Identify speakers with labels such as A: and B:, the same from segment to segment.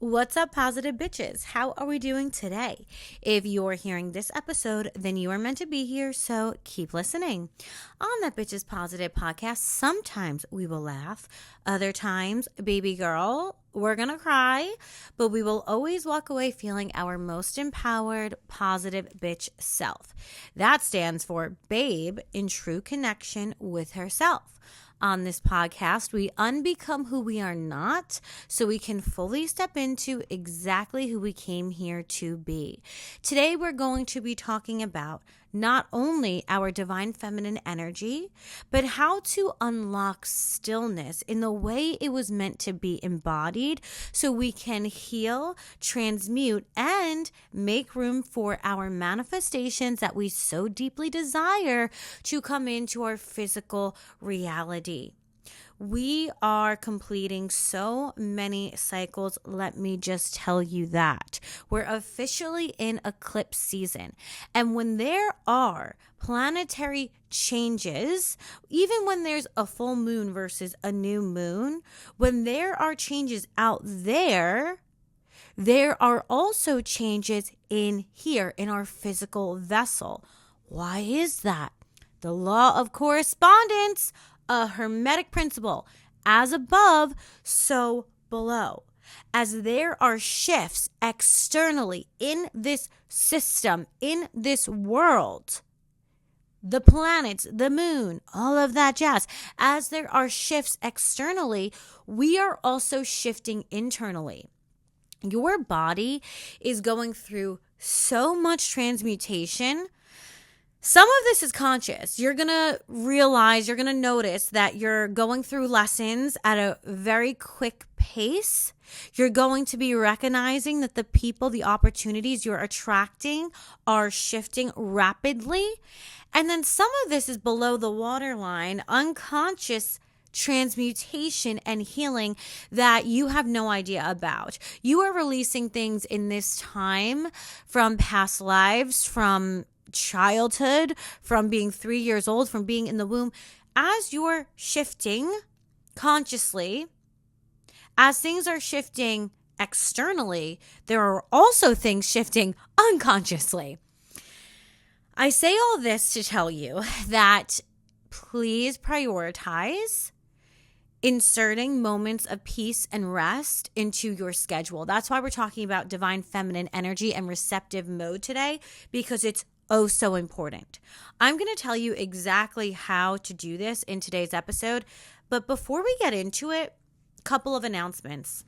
A: What's up, positive bitches? How are we doing today? If you're hearing this episode, then you are meant to be here, so keep listening. On that Bitches Positive podcast, sometimes we will laugh, other times, baby girl, we're gonna cry, but we will always walk away feeling our most empowered, positive bitch self. That stands for babe in true connection with herself. On this podcast, we unbecome who we are not so we can fully step into exactly who we came here to be. Today, we're going to be talking about not only our divine feminine energy, but how to unlock stillness in the way it was meant to be embodied so we can heal, transmute, and make room for our manifestations that we so deeply desire to come into our physical reality. We are completing so many cycles. Let me just tell you that. We're officially in eclipse season. And when there are planetary changes, even when there's a full moon versus a new moon, when there are changes out there, there are also changes in here in our physical vessel. Why is that? The law of correspondence, a hermetic principle, as above, so below. As there are shifts externally in this system, in this world, the planets, the moon, all of that jazz, as there are shifts externally, we are also shifting internally. Your body is going through so much transmutation. Some of this is conscious. You're going to realize, you're going to notice that you're going through lessons at a very quick pace. You're going to be recognizing that the people, the opportunities you're attracting are shifting rapidly. And then some of this is below the waterline, unconscious transmutation and healing that you have no idea about. You are releasing things in this time from past lives, from childhood, from being 3 years old, from being in the womb. As you're shifting consciously, as things are shifting externally, there are also things shifting unconsciously. I say all this to tell you that please prioritize inserting moments of peace and rest into your schedule. That's why we're talking about divine feminine energy and receptive mode today, because it's oh so important. I'm going to tell you exactly how to do this in today's episode, but before we get into it, a couple of announcements.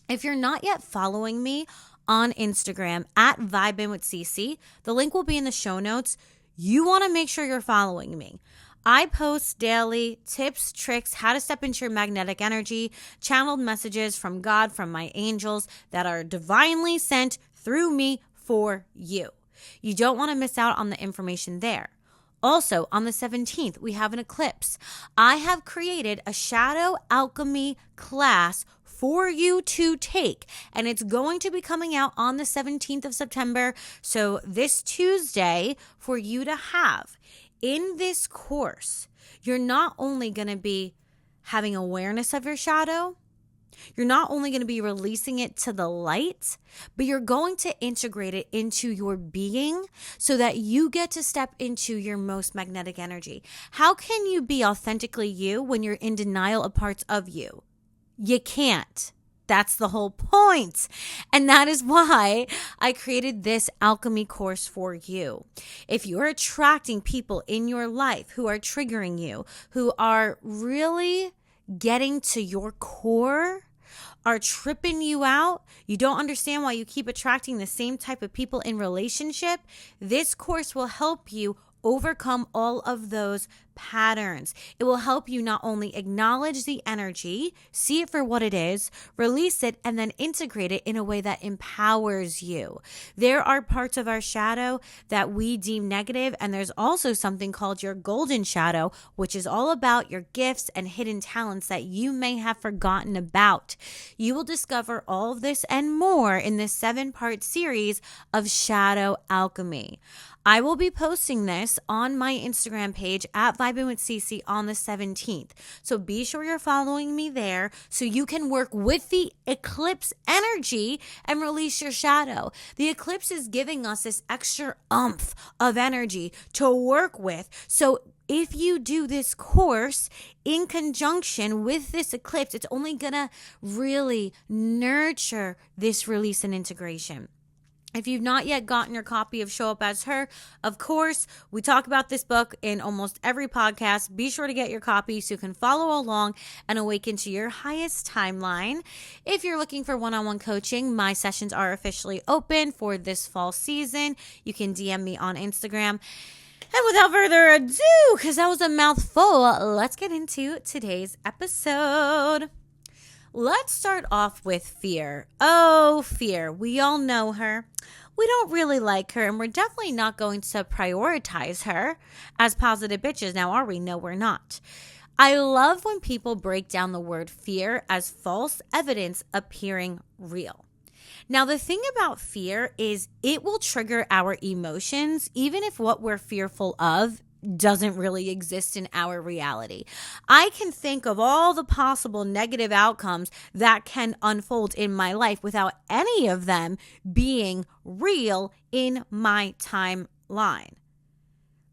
A: If you're not yet following me on Instagram at Vibin with Cece, the link will be in the show notes. You want to make sure you're following me. I post daily tips, tricks, how to step into your magnetic energy, channeled messages from God, from my angels that are divinely sent through me for you. You don't want to miss out on the information there. Also, on the 17th, we have an eclipse. I have created a shadow alchemy class for you to take, and it's going to be coming out on the 17th of September. So this Tuesday for you to have. In this course, you're not only going to be having awareness of your shadow, you're not only going to be releasing it to the light, but you're going to integrate it into your being so that you get to step into your most magnetic energy. How can you be authentically you when you're in denial of parts of you? You can't. That's the whole point. And that is why I created this alchemy course for you. If you're attracting people in your life who are triggering you, who are really getting to your core, are tripping you out, you don't understand why you keep attracting the same type of people in relationship, this course will help you overcome all of those patterns. It will help you not only acknowledge the energy, see it for what it is, release it, and then integrate it in a way that empowers you. There are parts of our shadow that we deem negative, and there's also something called your golden shadow, which is all about your gifts and hidden talents that you may have forgotten about. You will discover all of this and more in this 7-part series of Shadow Alchemy. I will be posting this on my Instagram page at Vibing with Cece on the 17th. So be sure you're following me there so you can work with the eclipse energy and release your shadow. The eclipse is giving us this extra oomph of energy to work with. So if you do this course in conjunction with this eclipse, it's only going to really nurture this release and integration. If you've not yet gotten your copy of Show Up As Her, of course, we talk about this book in almost every podcast. Be sure to get your copy so you can follow along and awaken to your highest timeline. If you're looking for one-on-one coaching, my sessions are officially open for this fall season. You can DM me on Instagram. And without further ado, because that was a mouthful, let's get into today's episode. Let's start off with fear. Oh, fear. We all know her. We don't really like her, and we're definitely not going to prioritize her as positive bitches. Now, are we? No, we're not. I love when people break down the word fear as false evidence appearing real. Now, the thing about fear is it will trigger our emotions, even if what we're fearful of doesn't really exist in our reality. I can think of all the possible negative outcomes that can unfold in my life without any of them being real in my timeline.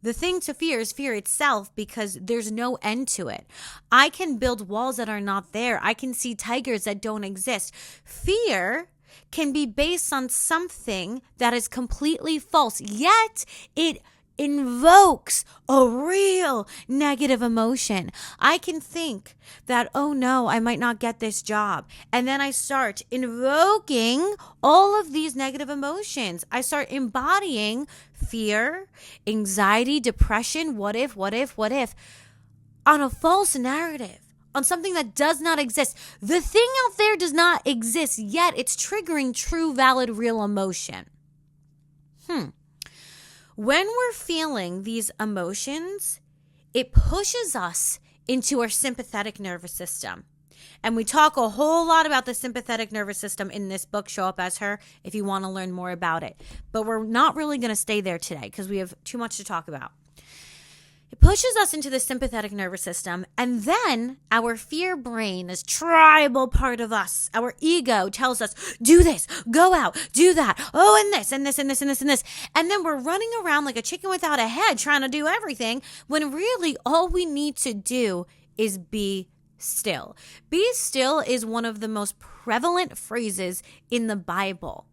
A: The thing to fear is fear itself because there's no end to it. I can build walls that are not there. I can see tigers that don't exist. Fear can be based on something that is completely false, yet it invokes a real negative emotion. I can think that, oh no, I might not get this job. And then I start invoking all of these negative emotions. I start embodying fear, anxiety, depression, what if, on a false narrative. On something that does not exist. The thing out there does not exist, yet it's triggering true, valid, real emotion. When we're feeling these emotions, it pushes us into our sympathetic nervous system. And we talk a whole lot about the sympathetic nervous system in this book, Show Up As Her, if you want to learn more about it. But we're not really going to stay there today because we have too much to talk about. It pushes us into the sympathetic nervous system, and then our fear brain, this tribal part of us, our ego tells us, do this, go out, do that, oh, and this, and this, and this, and this, and this. And then we're running around like a chicken without a head trying to do everything, when really all we need to do is be still. Be still is one of the most prevalent phrases in the Bible.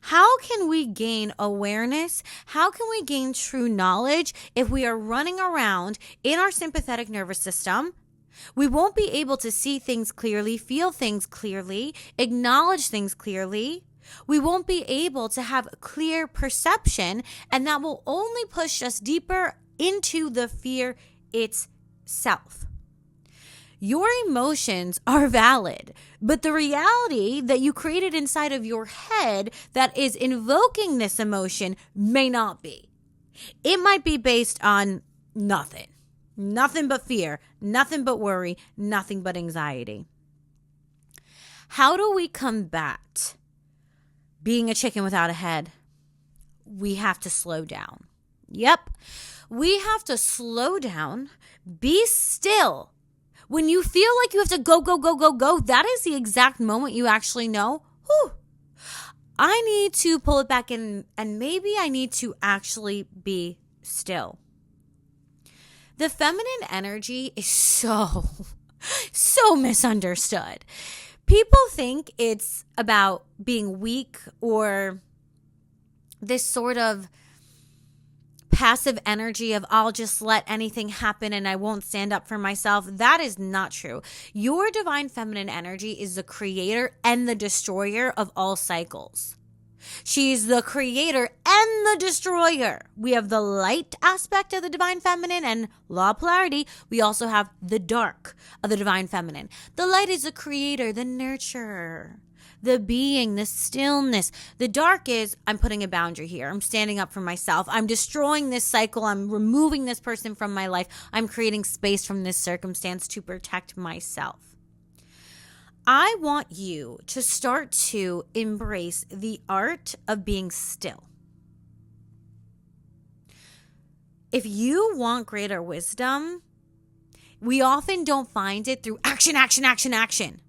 A: How can we gain awareness? How can we gain true knowledge if we are running around in our sympathetic nervous system? We won't be able to see things clearly, feel things clearly, acknowledge things clearly. We won't be able to have clear perception, and that will only push us deeper into the fear itself. Your emotions are valid, but the reality that you created inside of your head that is invoking this emotion may not be. It might be based on nothing but fear, nothing but worry, nothing but anxiety. How do we combat being a chicken without a head? We have to slow down. Yep, we have to slow down, be still. When you feel like you have to go, that is the exact moment you actually know, I need to pull it back in, and maybe I need to actually be still. The feminine energy is so misunderstood. People think it's about being weak or this sort of passive energy of I'll just let anything happen and I won't stand up for myself. That is not true. Your divine feminine energy is the creator and the destroyer of all cycles. She's the creator and the destroyer. We have the light aspect of the divine feminine and law of polarity. We also have the dark of the divine feminine. The light is the creator, the nurturer, the being, the stillness. The dark is, I'm putting a boundary here. I'm standing up for myself. I'm destroying this cycle. I'm removing this person from my life. I'm creating space from this circumstance to protect myself. I want you to start to embrace the art of being still. If you want greater wisdom, we often don't find it through action, action, action, action.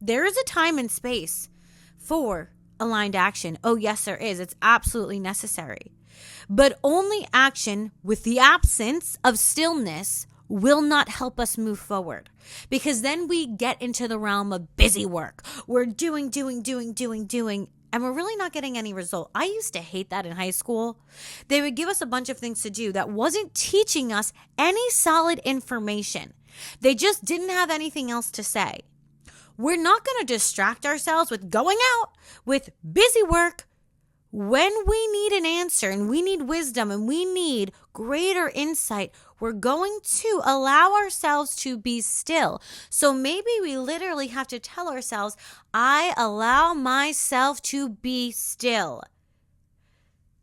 A: There is a time and space for aligned action. Oh, yes, there is. It's absolutely necessary. But only action with the absence of stillness will not help us move forward, because then we get into the realm of busy work. We're doing, and we're really not getting any result. I used to hate that in high school. They would give us a bunch of things to do that wasn't teaching us any solid information. They just didn't have anything else to say. We're not going to distract ourselves with going out with busy work when we need an answer and we need wisdom and we need greater insight. We're going to allow ourselves to be still. So maybe we literally have to tell ourselves, I allow myself to be still.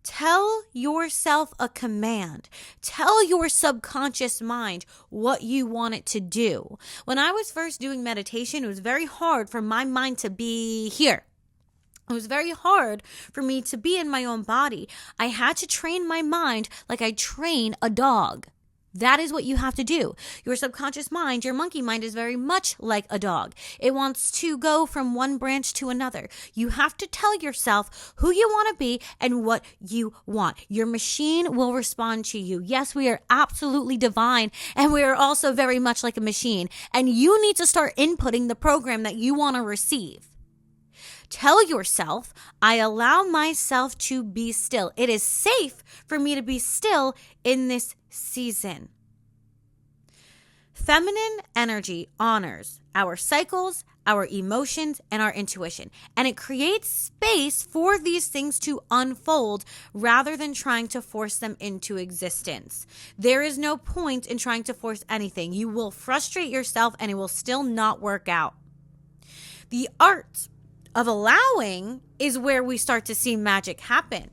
A: Tell yourself a command. Tell your subconscious mind what you want it to do. When I was first doing meditation, it was very hard for my mind to be here. It was very hard for me to be in my own body. I had to train my mind like I train a dog. That is what you have to do. Your subconscious mind, your monkey mind, is very much like a dog. It wants to go from one branch to another. You have to tell yourself who you want to be and what you want. Your machine will respond to you. Yes, we are absolutely divine, and we are also very much like a machine. And you need to start inputting the program that you want to receive. Tell yourself, I allow myself to be still. It is safe for me to be still in this season. Feminine energy honors our cycles, our emotions, and our intuition. And it creates space for these things to unfold rather than trying to force them into existence. There is no point in trying to force anything. You will frustrate yourself and it will still not work out. The art of allowing is where we start to see magic happen.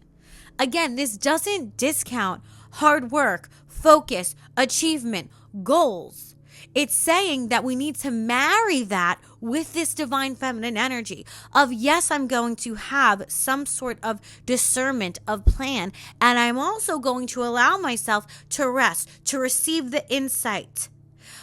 A: Again, this doesn't discount hard work, focus, achievement, goals. It's saying that we need to marry that with this divine feminine energy of, yes, I'm going to have some sort of discernment of plan, and I'm also going to allow myself to rest, to receive the insight.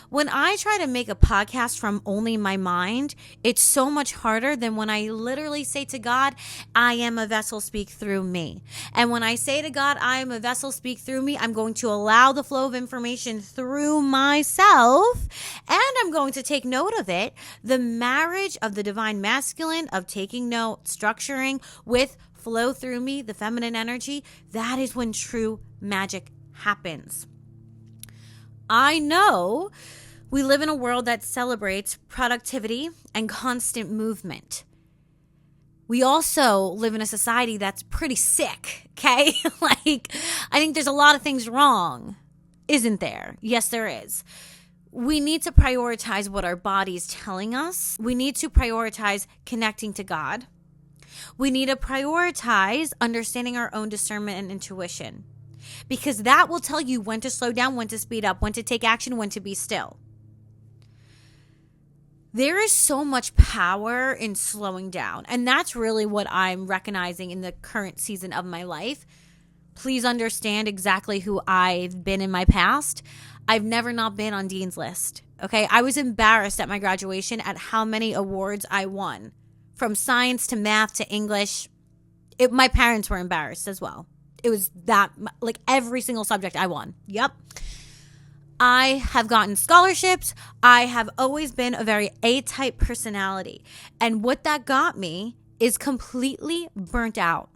A: When I try to make a podcast from only my mind, it's so much harder than when I literally say to God, I am a vessel, speak through me. And when I say to God, I am a vessel, speak through me, I'm going to allow the flow of information through myself, and I'm going to take note of it. The marriage of the divine masculine, of taking note, structuring with flow through me, the feminine energy, that is when true magic happens. I know we live in a world that celebrates productivity and constant movement. We also live in a society that's pretty sick, okay? I think there's a lot of things wrong, isn't there? Yes, there is. We need to prioritize what our body is telling us. We need to prioritize connecting to God. We need to prioritize understanding our own discernment and intuition, because that will tell you when to slow down, when to speed up, when to take action, when to be still. There is so much power in slowing down, and that's really what I'm recognizing in the current season of my life. Please understand exactly who I've been in my past. I've never not been on Dean's List, okay? I was embarrassed at my graduation at how many awards I won, from science to math to English. My parents were embarrassed as well. It was that, like, every single subject I won. Yep. I have gotten scholarships. I have always been a very A-type personality. And what that got me is completely burnt out.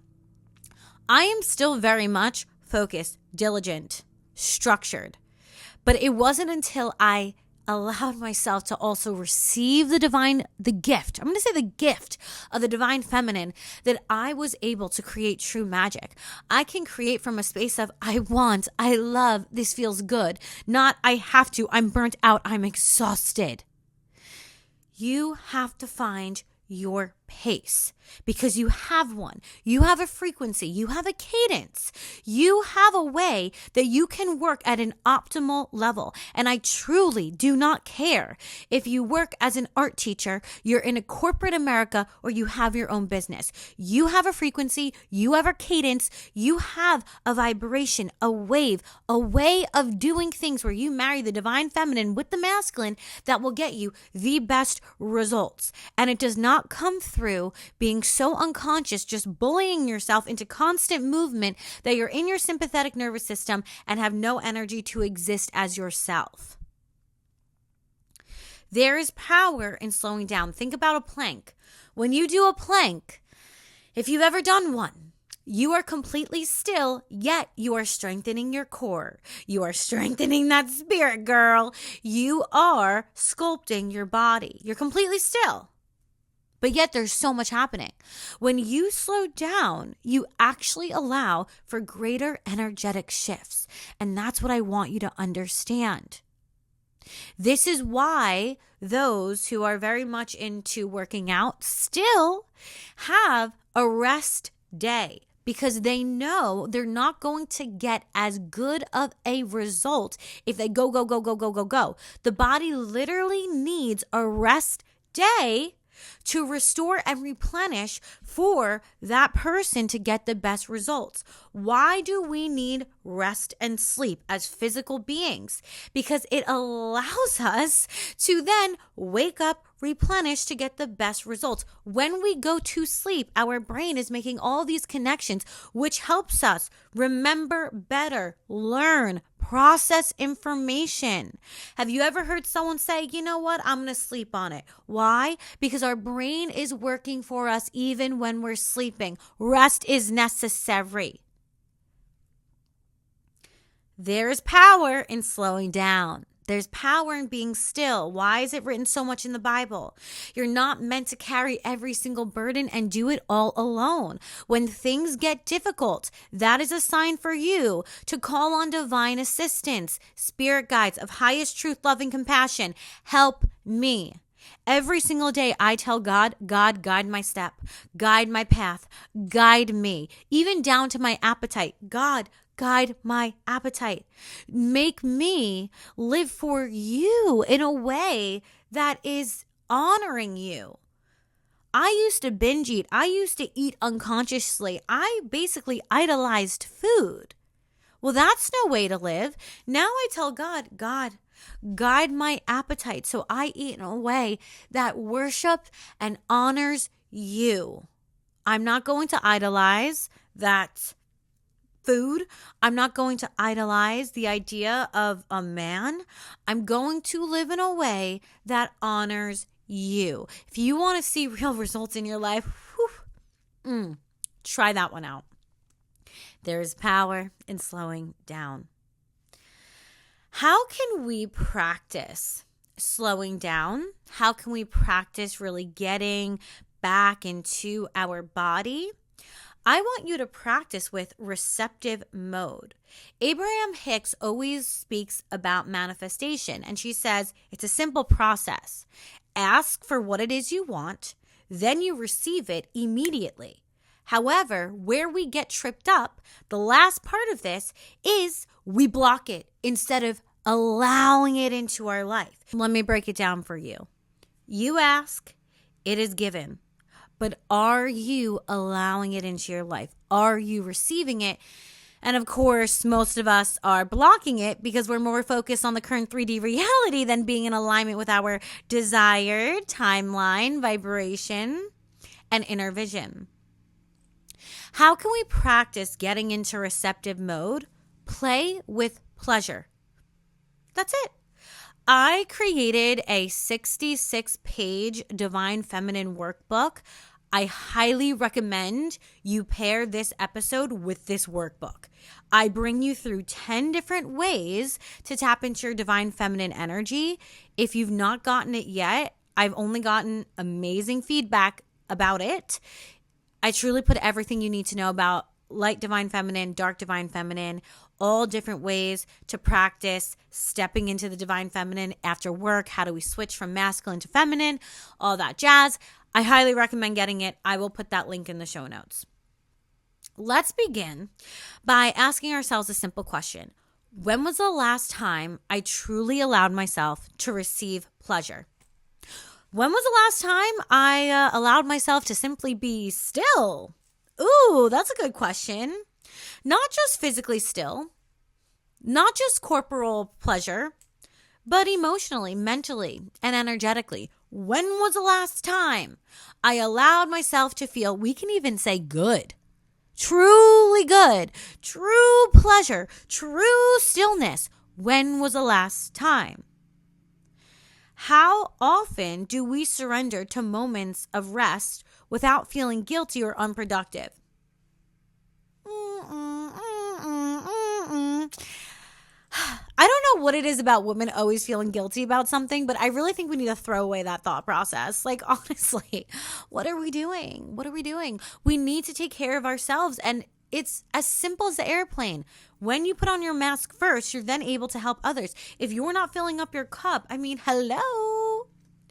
A: I am still very much focused, diligent, structured. But it wasn't until I allowed myself to also receive the gift. I'm going to say the gift of the divine feminine, that I was able to create true magic. I can create from a space of, I want, I love, this feels good. Not, I have to, I'm burnt out, I'm exhausted. You have to find your pace because you have one. You have a frequency. You have a cadence. You have a way that you can work at an optimal level. And I truly do not care if you work as an art teacher, you're in a corporate America, or you have your own business. You have a frequency. You have a cadence. You have a vibration, a wave, a way of doing things where you marry the divine feminine with the masculine that will get you the best results. And it does not come through being so unconscious, just bullying yourself into constant movement that you're in your sympathetic nervous system and have no energy to exist as yourself. There is power in slowing down. Think about a plank. When you do a plank, if you've ever done one, you are completely still, yet you are strengthening your core. You are strengthening that spirit, girl. You are sculpting your body. You're completely still. But yet there's so much happening. When you slow down, you actually allow for greater energetic shifts. And that's what I want you to understand. This is why those who are very much into working out still have a rest day, because they know they're not going to get as good of a result if they go. The body literally needs a rest day to restore and replenish for that person to get the best results. Why do we need rest and sleep as physical beings? Because it allows us to then wake up, replenish to get the best results. When we go to sleep, our brain is making all these connections, which helps us remember better, learn, process information. Have you ever heard someone say, you know what, I'm going to sleep on it? Why? Because our brain is working for us even when we're sleeping. Rest is necessary. There's power in slowing down. There's power in being still. Why is it written so much in the Bible? You're not meant to carry every single burden and do it all alone. When things get difficult, that is a sign for you to call on divine assistance, spirit guides of highest truth, love, and compassion. Help me. Every single day I tell God, God, guide my step, guide my path, guide me, even down to my appetite. God, guide my appetite. Make me live for you in a way that is honoring you. I used to binge eat. I used to eat unconsciously. I basically idolized food. Well, that's no way to live. Now I tell God, God, guide my appetite so I eat in a way that worships and honors you. I'm not going to idolize that food. I'm not going to idolize the idea of a man. I'm going to live in a way that honors you. If you want to see real results in your life, try that one out. There's power in slowing down. How can we practice slowing down? How can we practice really getting back into our body? I want you to practice with receptive mode. Abraham Hicks always speaks about manifestation, and she says it's a simple process. Ask for what it is you want, then you receive it immediately. However, where we get tripped up, the last part of this is we block it instead of allowing it into our life. Let me break it down for you. You ask, it is given. But are you allowing it into your life? Are you receiving it? And of course, most of us are blocking it because we're more focused on the current 3D reality than being in alignment with our desired timeline, vibration, and inner vision. How can we practice getting into receptive mode? Play with pleasure. That's it. I created a 66-page Divine Feminine workbook. I highly recommend you pair this episode with this workbook. I bring you through 10 different ways to tap into your divine feminine energy. If you've not gotten it yet, I've only gotten amazing feedback about it. I truly put everything you need to know about light divine feminine, dark divine feminine, all different ways to practice stepping into the divine feminine after work. How do we switch from masculine to feminine? All that jazz. I highly recommend getting it. I will put that link in the show notes. Let's begin by asking ourselves a simple question. When was the last time I truly allowed myself to receive pleasure? When was the last time I allowed myself to simply be still? Ooh, that's a good question. Not just physically still, not just corporal pleasure, but emotionally, mentally, and energetically. When was the last time I allowed myself to feel, we can even say good, truly good, true pleasure, true stillness? When was the last time? How often do we surrender to moments of rest without feeling guilty or unproductive? I don't know what it is about women always feeling guilty about something, but I really think we need to throw away that thought process. Like, honestly, what are we doing? What are we doing? We need to take care of ourselves. And it's as simple as the airplane. When you put on your mask first, you're then able to help others. If you're not filling up your cup, hello,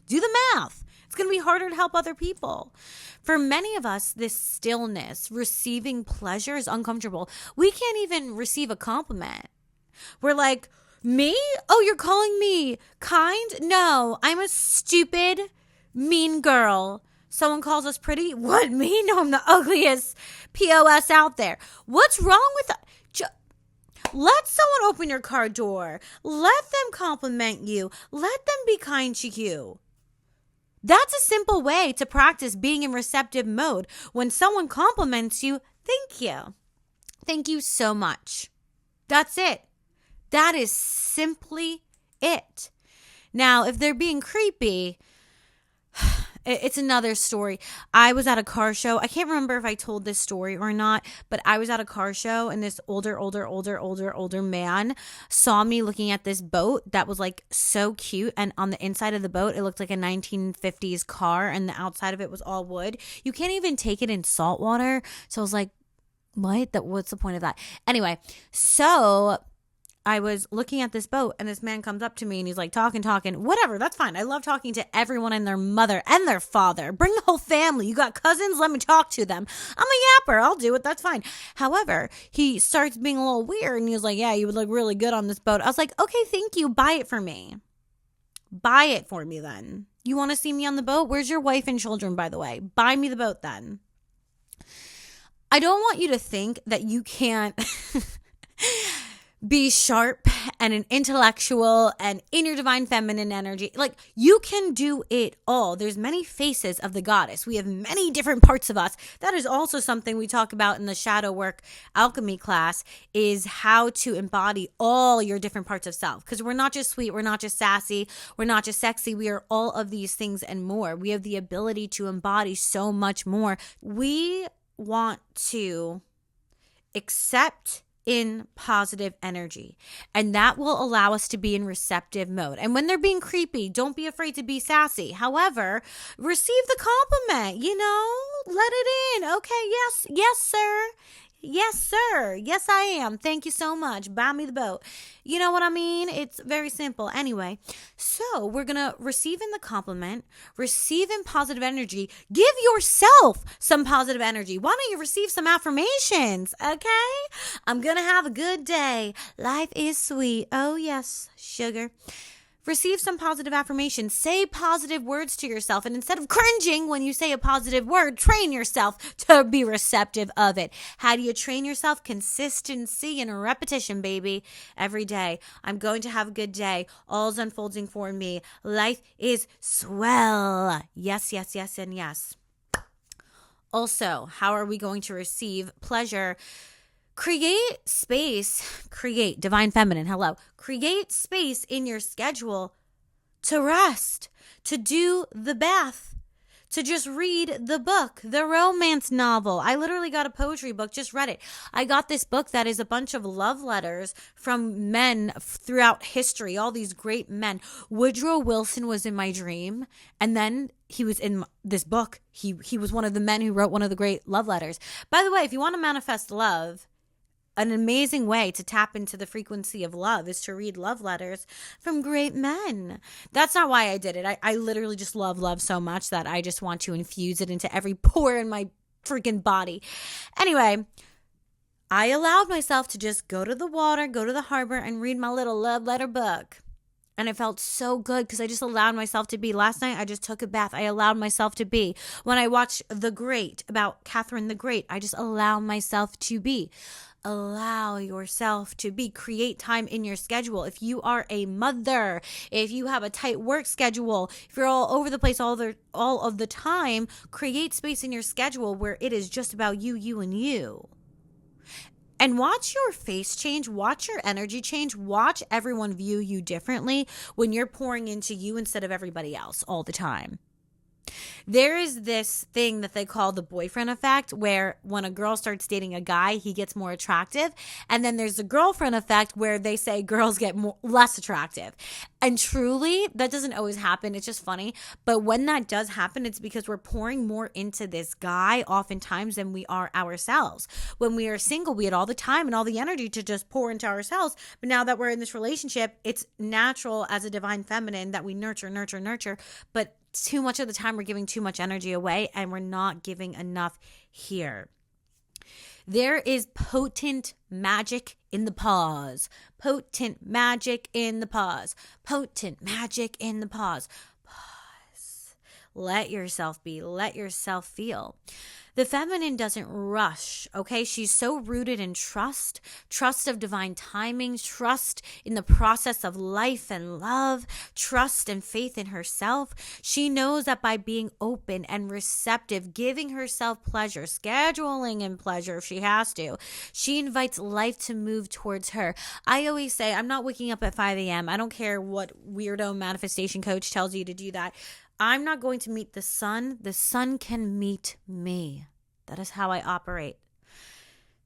A: do the math. It's going to be harder to help other people. For many of us, this stillness, receiving pleasure is uncomfortable. We can't even receive a compliment. We're like, me? Oh, you're calling me kind? No, I'm a stupid, mean girl. Someone calls us pretty? What, me? No, I'm the ugliest POS out there. What's wrong with that? Let someone open your car door. Let them compliment you. Let them be kind to you. That's a simple way to practice being in receptive mode. When someone compliments you, thank you. Thank you so much. That's it. That is simply it. Now, if they're being creepy, it's another story. I was at a car show. I can't remember if I told this story or not, but I was at a car show and this older man saw me looking at this boat that was like so cute. And on the inside of the boat, it looked like a 1950s car and the outside of it was all wood. You can't even take it in salt water. So I was like, what's the point of that? Anyway, so I was looking at this boat and this man comes up to me and he's like talking, whatever. That's fine. I love talking to everyone and their mother and their father. Bring the whole family. You got cousins? Let me talk to them. I'm a yapper. I'll do it. That's fine. However, he starts being a little weird and he was like, yeah, you would look really good on this boat. I was like, okay, thank you. Buy it for me. Buy it for me then. You want to see me on the boat? Where's your wife and children, by the way? Buy me the boat then. I don't want you to think that you can't be sharp and an intellectual and in your divine feminine energy. Like, you can do it all. There's many faces of the goddess. We have many different parts of us. That is also something we talk about in the shadow work alchemy class, is how to embody all your different parts of self. Because we're not just sweet, we're not just sassy, we're not just sexy. We are all of these things and more. We have the ability to embody so much more. We want to accept in positive energy, and that will allow us to be in receptive mode. And when they're being creepy, don't be afraid to be sassy. However, receive the compliment, let it in. Okay, yes sir. Yes, sir. Yes, I am. Thank you so much. Buy me the boat. You know what I mean? It's very simple. Anyway, so we're going to receive in the compliment, receive in positive energy. Give yourself some positive energy. Why don't you receive some affirmations? Okay? I'm going to have a good day. Life is sweet. Oh, yes, sugar. Receive some positive affirmations. Say positive words to yourself. And instead of cringing when you say a positive word, train yourself to be receptive of it. How do you train yourself? Consistency and repetition, baby. Every day. I'm going to have a good day. All's unfolding for me. Life is swell. Yes, yes, yes, and yes. Also, how are we going to receive pleasure? Create space, divine feminine, hello. Create space in your schedule to rest, to do the bath, to just read the book, the romance novel. I literally got a poetry book, just read it. I got this book that is a bunch of love letters from men throughout history, all these great men. Woodrow Wilson was in my dream, and then he was in this book. He was one of the men who wrote one of the great love letters. By the way, if you want to manifest love, an amazing way to tap into the frequency of love is to read love letters from great men. That's not why I did it. I literally just love so much that I just want to infuse it into every pore in my freaking body. Anyway, I allowed myself to just go to the water, go to the harbor, and read my little love letter book. And it felt so good because I just allowed myself to be. Last night, I just took a bath. I allowed myself to be. When I watched The Great, about Catherine the Great, I just allowed myself to be. Allow yourself to be. Create time in your schedule. If you are a mother, if you have a tight work schedule, if you're all over the place all of the time, create space in your schedule where it is just about you, you, and you. And watch your face change, watch your energy change, watch everyone view you differently when you're pouring into you instead of everybody else all the time. There is this thing that they call the boyfriend effect, where when a girl starts dating a guy, he gets more attractive. And then there's the girlfriend effect, where they say girls get less attractive. And truly, that doesn't always happen. It's just funny. But when that does happen, it's because we're pouring more into this guy oftentimes than we are ourselves. When we are single, we had all the time and all the energy to just pour into ourselves. But now that we're in this relationship, it's natural as a divine feminine that we nurture. But too much of the time we're giving too much energy away and we're not giving enough here. There is potent magic in the pause. Potent magic in the pause. Potent magic in the pause. Pause. Let yourself be. Let yourself feel. The feminine doesn't rush, okay? She's so rooted in trust of divine timing, trust in the process of life and love, trust and faith in herself. She knows that by being open and receptive, giving herself pleasure, scheduling in pleasure if she has to, she invites life to move towards her. I always say, I'm not waking up at 5 a.m. I don't care what weirdo manifestation coach tells you to do that. I'm not going to meet the sun. The sun can meet me. That is how I operate.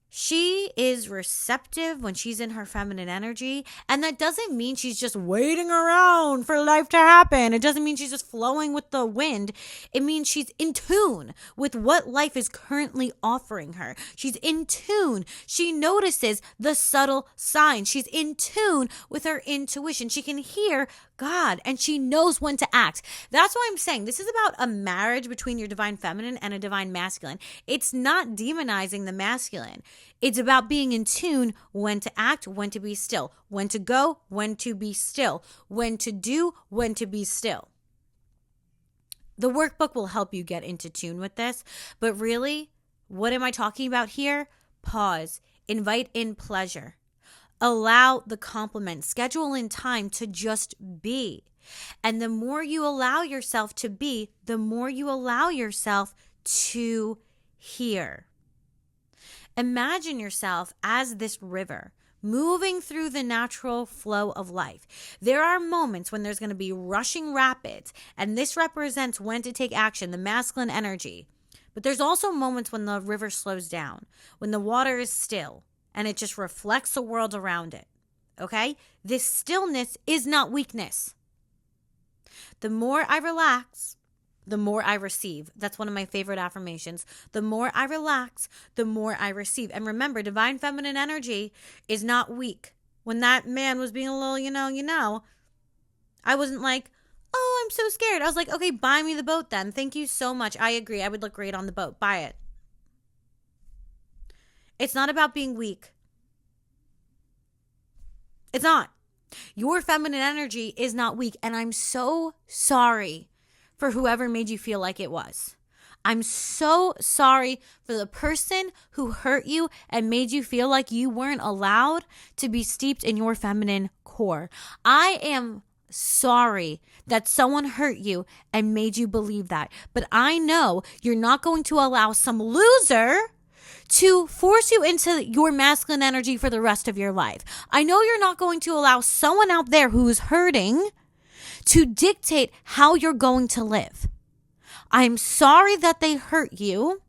A: She is receptive when she's in her feminine energy. And that doesn't mean she's just waiting around for life to happen. It doesn't mean she's just flowing with the wind. It means she's in tune with what life is currently offering her. She's in tune. She notices the subtle signs. She's in tune with her intuition. She can hear God and she knows when to act. That's why I'm saying this is about a marriage between your divine feminine and a divine masculine. It's not demonizing the masculine. It's about being in tune when to act, when to be still, when to go, when to be still, when to do, when to be still. The workbook will help you get into tune with this, but really, what am I talking about here? Pause. Invite in pleasure. Allow the compliment. Schedule in time to just be. And the more you allow yourself to be, the more you allow yourself to hear. Imagine yourself as this river moving through the natural flow of life. There are moments when there's going to be rushing rapids, and this represents when to take action, the masculine energy. But there's also moments when the river slows down, when the water is still, and it just reflects the world around it. Okay? This stillness is not weakness. The more I relax, the more I receive. That's one of my favorite affirmations. The more I relax, the more I receive. And remember, divine feminine energy is not weak. When that man was being a little, I wasn't like, oh, I'm so scared. I was like, okay, buy me the boat then. Thank you so much. I agree. I would look great on the boat. Buy it. It's not about being weak. It's not. Your feminine energy is not weak. And I'm so sorry for whoever made you feel like it was. I'm so sorry for the person who hurt you and made you feel like you weren't allowed to be steeped in your feminine core. I am sorry that someone hurt you and made you believe that. But I know you're not going to allow some loser to force you into your masculine energy for the rest of your life. I know you're not going to allow someone out there who is hurting to dictate how you're going to live. I'm sorry that they hurt you,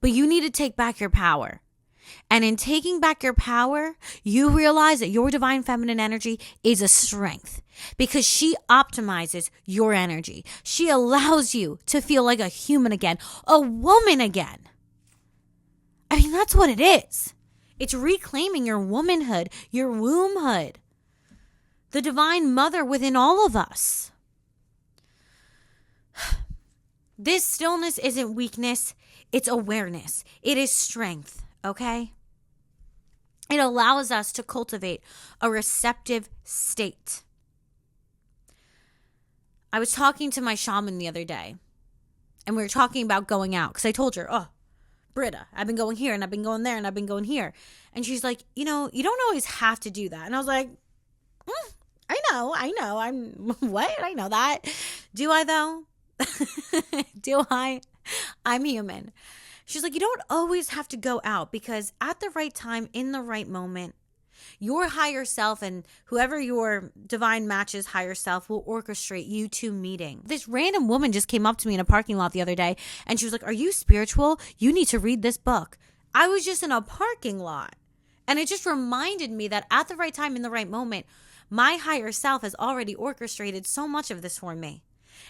A: but you need to take back your power. And in taking back your power, you realize that your divine feminine energy is a strength because she optimizes your energy. She allows you to feel like a human again, a woman again. I mean, that's what it is. It's reclaiming your womanhood, your wombhood, the divine mother within all of us. This stillness isn't weakness, it's awareness. It is strength, okay? It allows us to cultivate a receptive state. I was talking to my shaman the other day, and we were talking about going out, because I told her, oh, Britta, I've been going here, and I've been going there, and I've been going here. And she's like, you don't always have to do that. And I was like, I know, what? I know that. Do I, though? Do I? I'm human. She's like, you don't always have to go out, because at the right time, in the right moment, your higher self and whoever your divine matches higher self will orchestrate you two meeting. This random woman just came up to me in a parking lot the other day, and she was like, are you spiritual? You need to read this book. I was just in a parking lot, and it just reminded me that at the right time, in the right moment, my higher self has already orchestrated so much of this for me.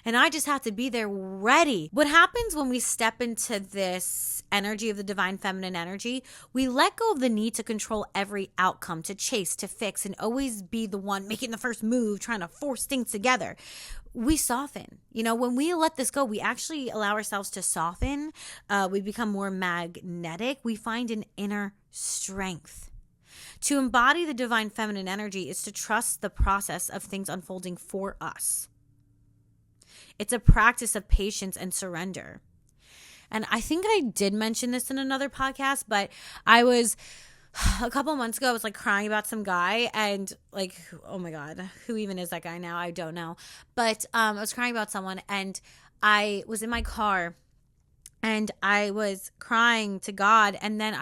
A: And I just have to be there ready. What happens when we step into this energy of the divine feminine energy, we let go of the need to control every outcome, to chase, to fix, and always be the one making the first move, trying to force things together. We soften. When we let this go, we actually allow ourselves to soften. We become more magnetic. We find an inner strength. To embody the divine feminine energy is to trust the process of things unfolding for us. It's a practice of patience and surrender. And I think I did mention this in another podcast, but I was a couple months ago, I was like crying about some guy, and like, oh my God, who even is that guy now? I don't know. But I was crying about someone, and I was in my car, and I was crying to God, and then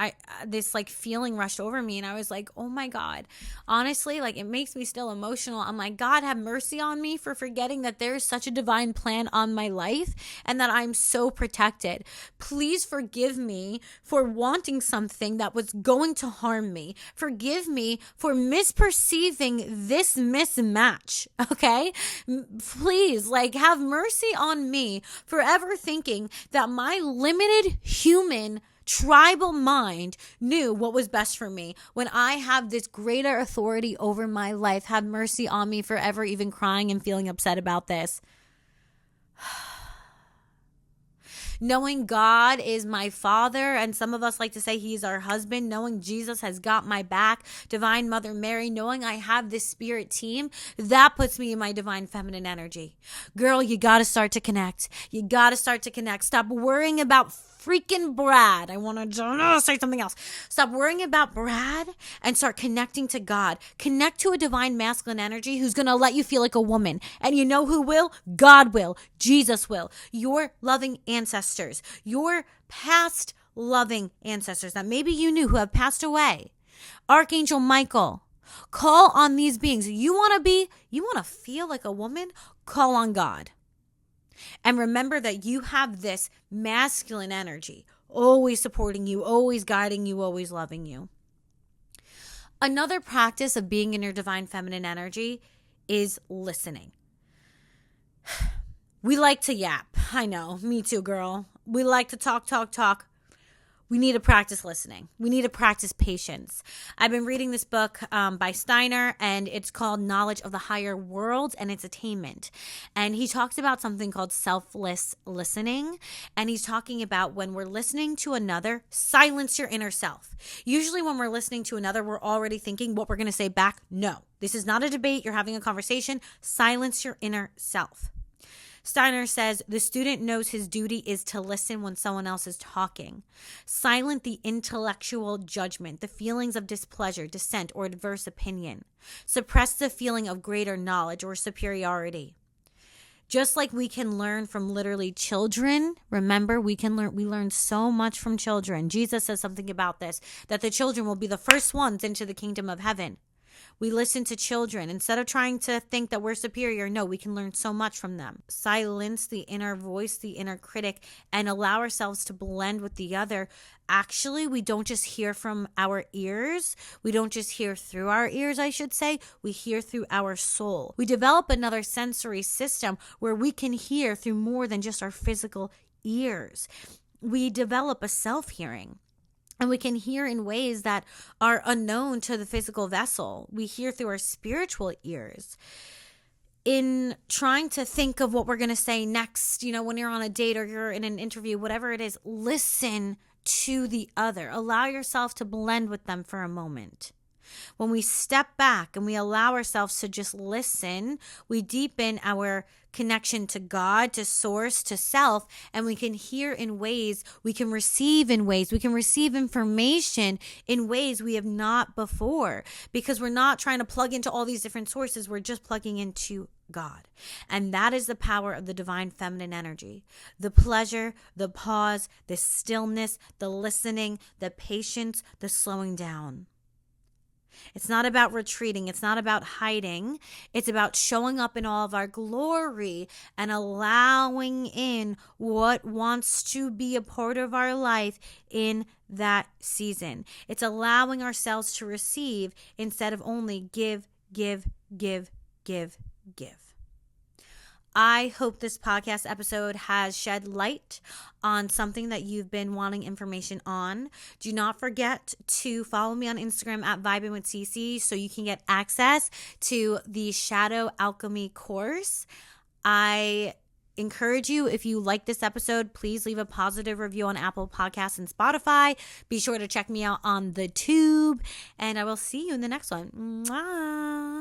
A: this like feeling rushed over me, and I was like, oh my God, honestly, like it makes me still emotional. I'm like, God, have mercy on me for forgetting that there is such a divine plan on my life and that I'm so protected. Please forgive me for wanting something that was going to harm me. Forgive me for misperceiving this mismatch, okay? Please, like, have mercy on me for ever thinking that my limited human tribal mind knew what was best for me when I have this greater authority over my life. Have mercy on me for ever even crying and feeling upset about this. Knowing God is my father, and some of us like to say he's our husband, knowing Jesus has got my back, Divine Mother Mary, knowing I have this spirit team, that puts me in my divine feminine energy. Girl, you got to start to connect. You got to start to connect. Stop worrying about freaking Brad. I want to say something else. Stop worrying about Brad and start connecting to God. Connect to a divine masculine energy who's going to let you feel like a woman. And you know who will? God will. Jesus will. Your loving ancestors. Your past loving ancestors that maybe you knew who have passed away. Archangel Michael. Call on these beings. You want to feel like a woman? Call on God. And remember that you have this masculine energy, always supporting you, always guiding you, always loving you. Another practice of being in your divine feminine energy is listening. We like to yap. I know, me too, girl. We like to talk. We need to practice listening. We need to practice patience. I've been reading this book by Steiner, and it's called Knowledge of the Higher World and Its Attainment. And he talks about something called selfless listening. And he's talking about when we're listening to another, silence your inner self. Usually when we're listening to another, we're already thinking what we're going to say back. No, this is not a debate. You're having a conversation. Silence your inner self. Steiner says the student knows his duty is to listen when someone else is talking. Silent the intellectual judgment, the feelings of displeasure, dissent, or adverse opinion. Suppress the feeling of greater knowledge or superiority. Just like we can learn from literally children, remember, we learn so much from children. Jesus says something about this, that the children will be the first ones into the kingdom of heaven. We listen to children. Instead of trying to think that we're superior, no, we can learn so much from them. Silence the inner voice, the inner critic, and allow ourselves to blend with the other. Actually, we don't just hear from our ears. We don't just hear through our ears, I should say. We hear through our soul. We develop another sensory system where we can hear through more than just our physical ears. We develop a self-hearing. And we can hear in ways that are unknown to the physical vessel. We hear through our spiritual ears. In trying to think of what we're going to say next, when you're on a date or you're in an interview, whatever it is, listen to the other. Allow yourself to blend with them for a moment. When we step back and we allow ourselves to just listen, we deepen our connection to God, to source, to self, and we can hear in ways, we can receive in ways, we can receive information in ways we have not before, because we're not trying to plug into all these different sources. We're just plugging into God. And that is the power of the divine feminine energy. The pleasure, the pause, the stillness, the listening, the patience, the slowing down. It's not about retreating. It's not about hiding. It's about showing up in all of our glory and allowing in what wants to be a part of our life in that season. It's allowing ourselves to receive instead of only give, give, give, give, give. I hope this podcast episode has shed light on something that you've been wanting information on. Do not forget to follow me on Instagram at Vibing with CC so you can get access to the Shadow Alchemy course. I encourage you, if you like this episode, please leave a positive review on Apple Podcasts and Spotify. Be sure to check me out on the tube, and I will see you in the next one. Mwah.